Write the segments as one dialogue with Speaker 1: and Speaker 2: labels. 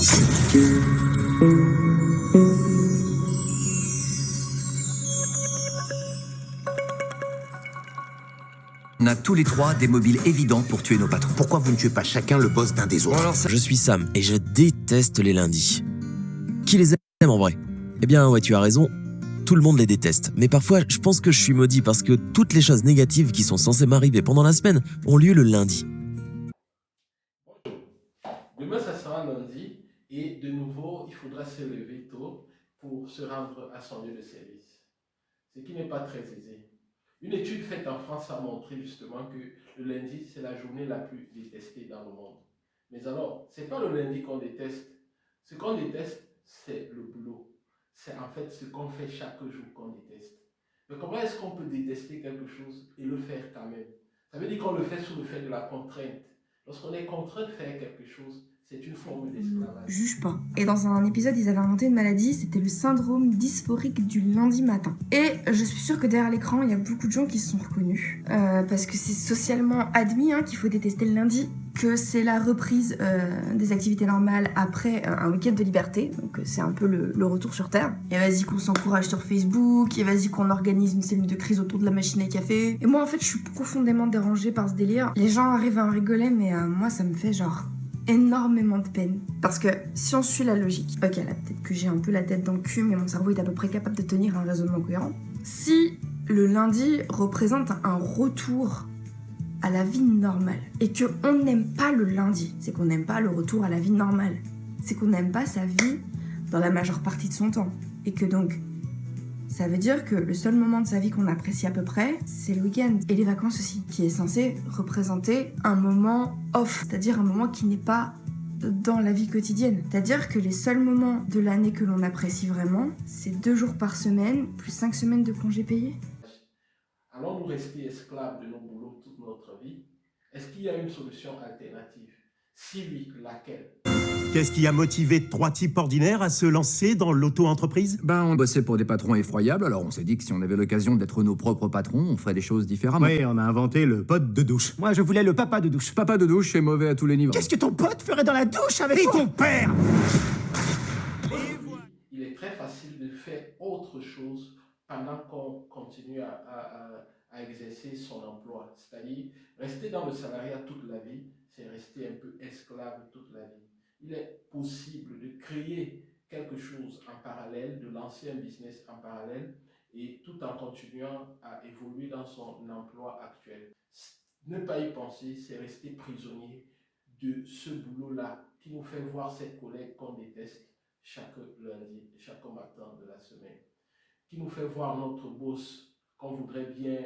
Speaker 1: On a tous les trois des mobiles évidents pour tuer nos patrons.
Speaker 2: Pourquoi vous ne tuez pas chacun le boss d'un des autres?
Speaker 3: Je suis Sam et je déteste les lundis. Qui les aime en vrai? Eh bien ouais, tu as raison, tout le monde les déteste. Mais parfois, je pense que je suis maudit parce que toutes les choses négatives qui sont censées m'arriver pendant la semaine ont lieu le lundi.
Speaker 4: Demain, ça sera lundi et de nouveau, il faudra se lever tôt pour se rendre à son lieu de service. Ce qui n'est pas très aisé. Une étude faite en France a montré justement que le lundi, c'est la journée la plus détestée dans le monde. Mais alors, ce n'est pas le lundi qu'on déteste. Ce qu'on déteste, c'est le boulot. C'est en fait ce qu'on fait chaque jour qu'on déteste. Mais comment est-ce qu'on peut détester quelque chose et le faire quand même? Ça veut dire qu'on le fait sous le fait de la contrainte. Lorsqu'on est contraint de faire quelque chose, c'est une forme d'esclavage.
Speaker 5: Juge pas. Et dans un épisode, ils avaient inventé une maladie, c'était le syndrome dysphorique du lundi matin. Et je suis sûre que derrière l'écran, il y a beaucoup de gens qui se sont reconnus. Parce que c'est socialement admis qu'il faut détester le lundi, que c'est la reprise des activités normales après un week-end de liberté. Donc c'est un peu le retour sur Terre. Et vas-y qu'on s'encourage sur Facebook, et vas-y qu'on organise une cellule de crise autour de la machine à café. Et moi en fait, je suis profondément dérangée par ce délire. Les gens arrivent à en rigoler, mais moi ça me fait genre énormément de peine. Parce que si on suit la logique, ok là peut-être que j'ai un peu la tête dans le cul, mais mon cerveau est à peu près capable de tenir un raisonnement cohérent. Si le lundi représente un retour à la vie normale, et que on n'aime pas le lundi, c'est qu'on n'aime pas le retour à la vie normale, c'est qu'on n'aime pas sa vie dans la majeure partie de son temps, et que donc ça veut dire que le seul moment de sa vie qu'on apprécie à peu près, c'est le week-end. Et les vacances aussi, qui est censé représenter un moment off, c'est-à-dire un moment qui n'est pas dans la vie quotidienne. C'est-à-dire que les seuls moments de l'année que l'on apprécie vraiment, c'est 2 jours par semaine, plus 5 semaines de congés payés.
Speaker 4: Allons-nous rester esclaves de nos boulots toute notre vie? Est-ce qu'il y a une solution alternative? Si oui, laquelle?
Speaker 6: Qu'est-ce qui a motivé 3 types ordinaires à se lancer dans l'auto-entreprise?
Speaker 7: On bossait pour des patrons effroyables, alors on s'est dit que si on avait l'occasion d'être nos propres patrons, on ferait des choses différemment.
Speaker 6: Oui, on a inventé le pote de douche. Moi, je voulais le papa de douche.
Speaker 7: Papa de douche est mauvais à tous les niveaux.
Speaker 6: Qu'est-ce que ton pote ferait dans la douche avec ton père?
Speaker 4: Il est très facile de faire autre chose pendant qu'on continue à exercer son emploi. C'est-à-dire, rester dans le salariat toute la vie, c'est rester un peu esclave toute la vie. Il est possible de créer quelque chose en parallèle, de lancer un business en parallèle, et tout en continuant à évoluer dans son emploi actuel. Ne pas y penser, c'est rester prisonnier de ce boulot-là qui nous fait voir cette collègue qu'on déteste chaque lundi, chaque matin de la semaine, qui nous fait voir notre boss qu'on voudrait bien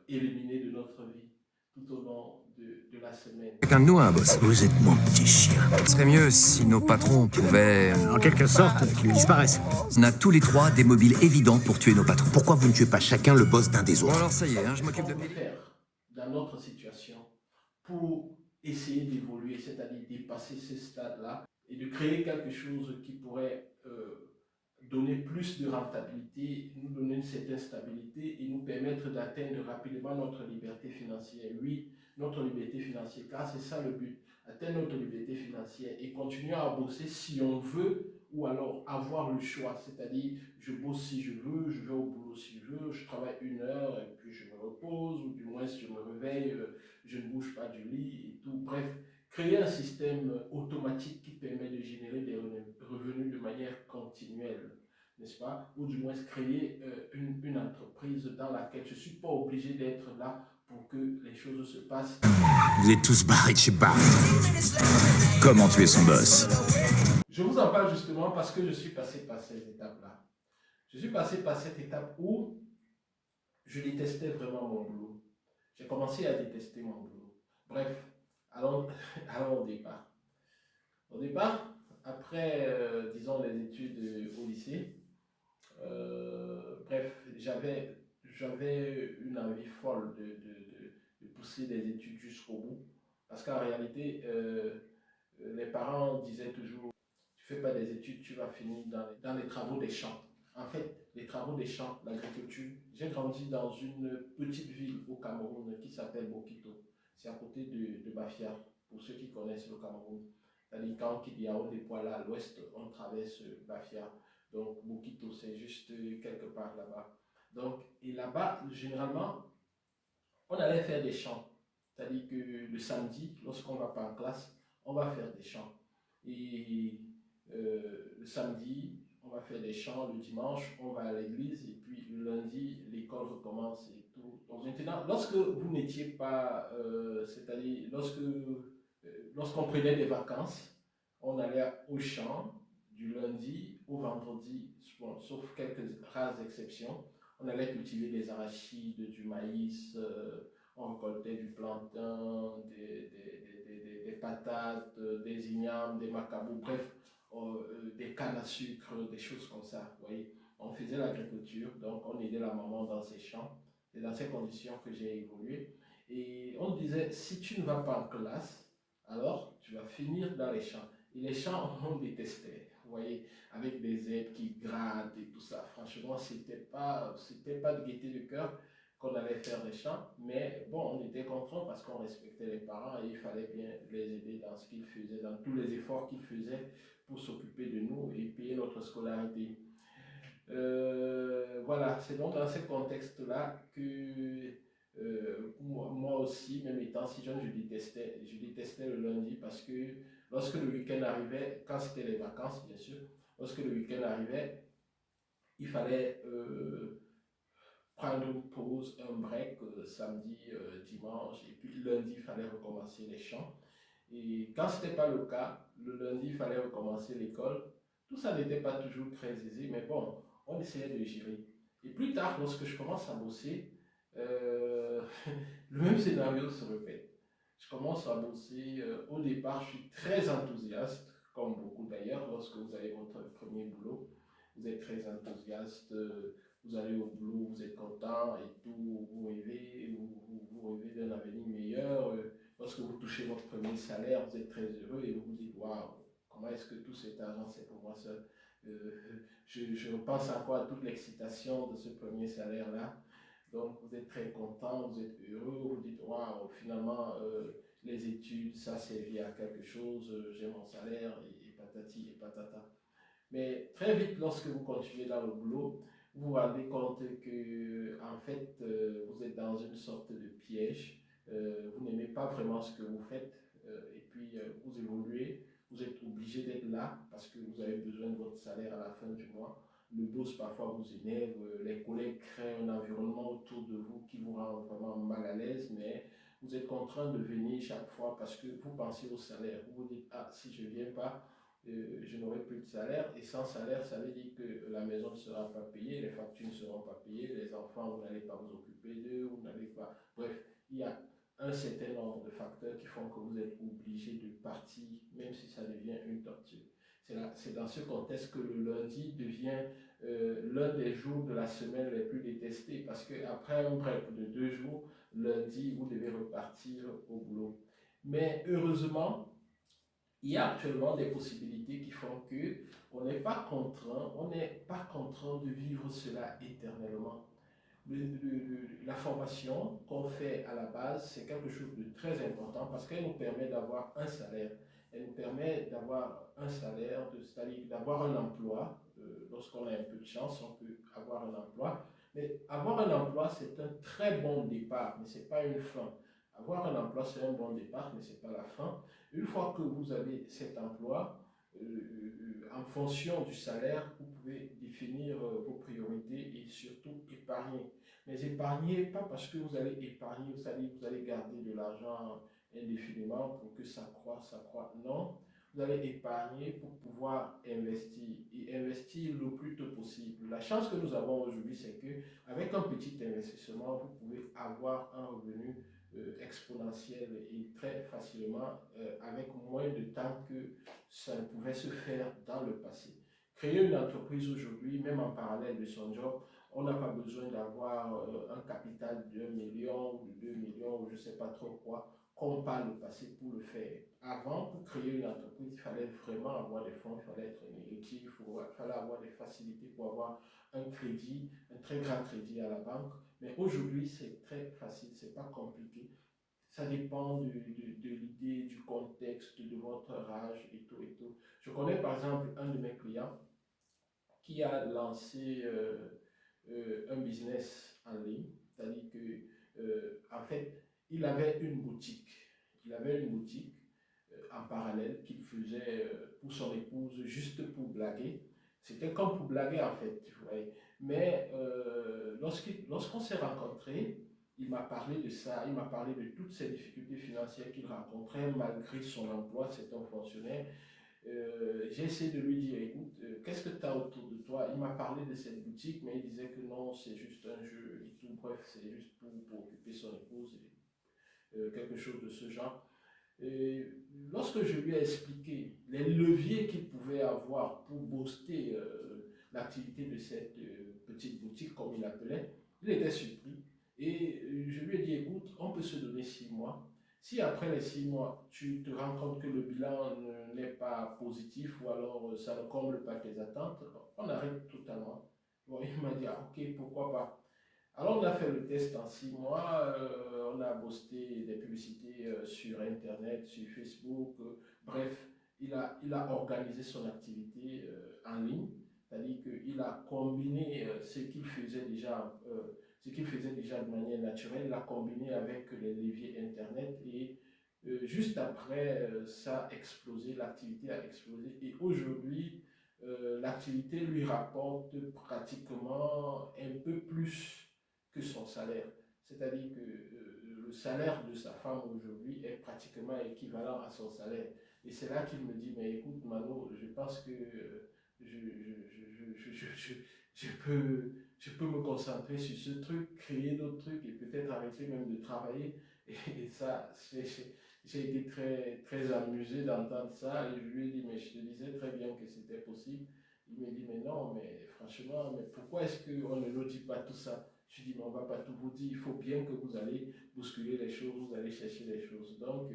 Speaker 4: éliminer de notre vie tout au long de la semaine.
Speaker 1: Chacun de nous a un boss.
Speaker 2: Vous êtes mon petit chien.
Speaker 1: Ce serait mieux si nos patrons pouvaient...
Speaker 6: En quelque sorte, qu'ils disparaissent.
Speaker 1: On a tous les trois des mobiles évidents pour tuer nos patrons.
Speaker 2: Pourquoi vous ne tuez pas chacun le boss d'un des
Speaker 1: Bon
Speaker 2: autres?
Speaker 1: alors ça y est, je m'occupe de...
Speaker 4: Comment faire dans notre situation pour essayer d'évoluer, c'est-à-dire dépasser ce stade-là et de créer quelque chose qui pourrait donner plus de rentabilité, nous donner une certaine stabilité et nous permettre d'atteindre rapidement notre liberté financière. Oui, notre liberté financière, car c'est ça le but, atteindre notre liberté financière et continuer à bosser si on veut, ou alors avoir le choix, c'est-à-dire je bosse si je veux, je vais au boulot si je veux, je travaille 1 heure et puis je me repose, ou du moins si je me réveille, je ne bouge pas du lit et tout. Bref, créer un système automatique qui permet de générer des revenus de manière continuelle, n'est-ce pas? Ou du moins créer une entreprise dans laquelle je ne suis pas obligé d'être là pour que les choses se passent.
Speaker 2: Vous êtes tous barrés de chez Barré.
Speaker 8: Comment tuer son boss?
Speaker 4: Je vous en parle justement parce que je suis passé par cette étape-là. Je suis passé par cette étape où je détestais vraiment mon boulot. J'ai commencé à détester mon boulot. Bref, allons au départ. Au départ, après, disons, les études au lycée, bref, j'avais une envie folle de pousser les études jusqu'au bout. Parce qu'en réalité, les parents disaient toujours, tu ne fais pas des études, tu vas finir dans les travaux des champs. En fait, les travaux des champs, l'agriculture, j'ai grandi dans une petite ville au Cameroun qui s'appelle Bokito. C'est à côté de Bafia, pour ceux qui connaissent le Cameroun. C'est-à-dire quand il y a Yaoundé Douala à l'ouest, on traverse Bafia. Donc Bokito, c'est juste quelque part là-bas. Donc, et là-bas, généralement, on allait faire des chants. C'est-à-dire que le samedi, lorsqu'on ne va pas en classe, on va faire des chants. Et le samedi, on va faire des chants. Le dimanche, on va à l'église. Et puis le lundi, l'école recommence et tout. Donc maintenant, lorsque vous n'étiez pas, c'est-à-dire lorsqu'on prenait des vacances, on allait au champ du lundi au vendredi, bon, sauf quelques rares exceptions. On allait cultiver des arachides, du maïs, on récoltait du plantain, des patates, des ignames, des macabous, bref, des cannes à sucre, des choses comme ça. Vous voyez, on faisait l'agriculture, donc on aidait la maman dans ses champs. C'est dans ces conditions que j'ai évolué. Et on disait, si tu ne vas pas en classe, alors tu vas finir dans les champs. Et les champs, on détestait, vous voyez, avec des herbes qui grattent et tout ça. Franchement, c'était pas de gaieté de cœur qu'on allait faire des champs, mais bon, on était content parce qu'on respectait les parents et il fallait bien les aider dans ce qu'ils faisaient, dans tous les efforts qu'ils faisaient pour s'occuper de nous et payer notre scolarité. Voilà, c'est donc dans ce contexte-là que moi aussi, même étant si jeune, je détestais le lundi parce que lorsque le week-end arrivait, quand c'était les vacances bien sûr, lorsque le week-end arrivait, il fallait prendre une pause, un break, samedi, dimanche, et puis lundi, il fallait recommencer les chants. Et quand ce n'était pas le cas, le lundi, il fallait recommencer l'école. Tout ça n'était pas toujours très aisé, mais bon, on essayait de gérer. Et plus tard, lorsque je commence à bosser, le même scénario se répète. Je commence à bosser. Au départ, je suis très enthousiaste, comme beaucoup d'ailleurs, lorsque vous avez votre premier boulot. Vous êtes très enthousiaste, vous allez au boulot, vous êtes content et tout, vous rêvez, vous rêvez d'un avenir meilleur. Lorsque vous touchez votre premier salaire, vous êtes très heureux et vous vous dites, waouh, comment est-ce que tout cet argent c'est pour moi seul? Je repense encore à toute l'excitation de ce premier salaire-là. Donc vous êtes très content, vous êtes heureux, vous dites, waouh, finalement, les études, ça servi à quelque chose, j'ai mon salaire et patati et patata. Mais très vite, lorsque vous continuez dans le boulot, vous vous rendez compte que, en fait, vous êtes dans une sorte de piège. Vous n'aimez pas vraiment ce que vous faites et puis vous évoluez. Vous êtes obligé d'être là parce que vous avez besoin de votre salaire à la fin du mois. Le boss parfois vous énerve, les collègues créent un environnement autour de vous qui vous rend vraiment mal à l'aise, mais vous êtes contraint de venir chaque fois parce que vous pensez au salaire. Vous vous dites, ah, si je ne viens pas, je n'aurai plus de salaire, et sans salaire, ça veut dire que la maison ne sera pas payée, les factures ne seront pas payées, les enfants, vous n'allez pas vous occuper d'eux, vous n'allez pas... Bref, il y a un certain nombre de facteurs qui font que vous êtes obligé de partir, même si ça devient une torture. C'est dans ce contexte que le lundi devient l'un des jours de la semaine les plus détestés, parce qu'après un break de 2 jours, lundi, vous devez repartir au boulot. Mais heureusement, il y a actuellement des possibilités qui font que on n'est pas contraint de vivre cela éternellement. La formation qu'on fait à la base, c'est quelque chose de très important parce qu'elle nous permet d'avoir un salaire. Elle nous permet d'avoir un salaire, c'est-à-dire d'avoir un emploi. Lorsqu'on a un peu de chance, on peut avoir un emploi. Mais avoir un emploi, c'est un très bon départ, mais ce n'est pas une fin. Avoir un emploi, c'est un bon départ, mais ce n'est pas la fin. Une fois que vous avez cet emploi, en fonction du salaire, vous pouvez définir vos priorités et surtout épargner. Mais épargner, pas parce que vous allez épargner, vous allez garder de l'argent indéfiniment pour que ça croît. Non, vous allez épargner pour pouvoir investir et investir le plus tôt possible. La chance que nous avons aujourd'hui, c'est qu'avec un petit investissement, vous pouvez avoir un revenu exponentiel et très facilement avec moins de temps que ça ne pouvait se faire dans le passé. Créer une entreprise aujourd'hui, même en parallèle de son job, on n'a pas besoin d'avoir un capital de 1 million ou de 2 millions ou je ne sais pas trop quoi, comme par le passé pour le faire. Avant, pour créer une entreprise, il fallait vraiment avoir des fonds, il fallait être électif, il fallait avoir des facilités pour avoir un crédit, un très grand crédit à la banque. Mais aujourd'hui, c'est très facile, c'est pas compliqué. Ça dépend de l'idée, du contexte, de votre âge et tout et tout. Je connais par exemple un de mes clients qui a lancé un business en ligne, c'est-à-dire que en fait, il avait une boutique. Il avait une boutique en parallèle qu'il faisait pour son épouse juste pour blaguer. C'était comme pour blaguer en fait, vous voyez. Mais lorsqu'on s'est rencontrés, il m'a parlé de ça, il m'a parlé de toutes ces difficultés financières qu'il rencontrait malgré son emploi, c'est un fonctionnaire. J'ai essayé de lui dire, écoute, qu'est-ce que tu as autour de toi? Il m'a parlé de cette boutique, mais il disait que non, c'est juste un jeu et tout. Bref, c'est juste pour occuper son épouse et quelque chose de ce genre. Et lorsque je lui ai expliqué les leviers qu'il pouvait avoir pour booster l'activité de cette petite boutique, comme il l'appelait, il était surpris. Et je lui ai dit, écoute, on peut se donner 6 mois. Si après les 6 mois, tu te rends compte que le bilan n'est pas positif ou alors ça ne comble pas tes attentes, on arrête totalement. Bon, il m'a dit, ah, ok, pourquoi pas. Alors on a fait le test en 6 mois, on a posté des publicités sur Internet, sur Facebook, bref, il a organisé son activité en ligne, c'est-à-dire qu'il a combiné ce qu'il faisait déjà de manière naturelle, il l'a combiné avec les leviers Internet et juste après, ça a explosé, l'activité a explosé et aujourd'hui, l'activité lui rapporte pratiquement un peu plus que son salaire. C'est-à-dire que le salaire de sa femme aujourd'hui est pratiquement équivalent à son salaire. Et c'est là qu'il me dit, mais écoute Mano, je pense que je peux me concentrer sur ce truc, créer d'autres trucs et peut-être arrêter même de travailler. Et ça, j'ai été très, très amusé d'entendre ça et je lui ai dit, mais je te disais très bien que c'était possible. Il me dit, mais non, mais franchement, mais pourquoi est-ce qu'on ne nous dit pas tout ça? Je dis, mais on ne va pas tout vous dire, il faut bien que vous allez bousculer les choses, vous allez chercher les choses. Donc,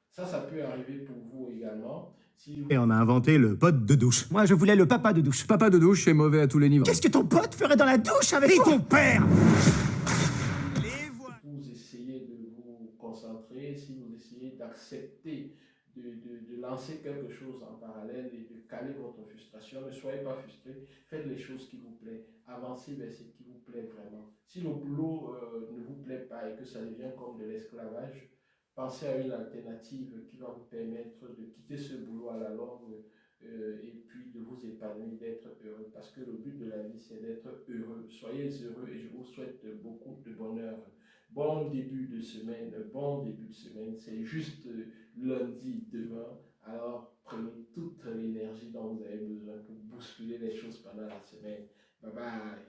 Speaker 4: ça peut arriver pour vous également. Si vous...
Speaker 6: Et on a inventé le pote de douche.
Speaker 9: Moi, je voulais le papa de douche.
Speaker 7: Papa de douche est mauvais à tous les niveaux.
Speaker 9: Qu'est-ce que ton pote ferait dans la douche avec toi?
Speaker 6: Et ton père!
Speaker 4: Vous essayez de vous concentrer, si vous essayez d'accepter de lancer quelque chose en parallèle et de caler votre frustration, ne soyez pas frustré, faites les choses qui vous plaisent, avancez vers ce qui vous plaît vraiment. Si le boulot ne vous plaît pas et que ça devient comme de l'esclavage, pensez à une alternative qui va vous permettre de quitter ce boulot à la longue et puis de vous épanouir, d'être heureux. Parce que le but de la vie, c'est d'être heureux. Soyez heureux et je vous souhaite beaucoup de bonheur. Bon début de semaine, c'est juste lundi demain. Alors prenez toute l'énergie dont vous avez besoin pour bousculer les choses pendant la semaine. Bye bye.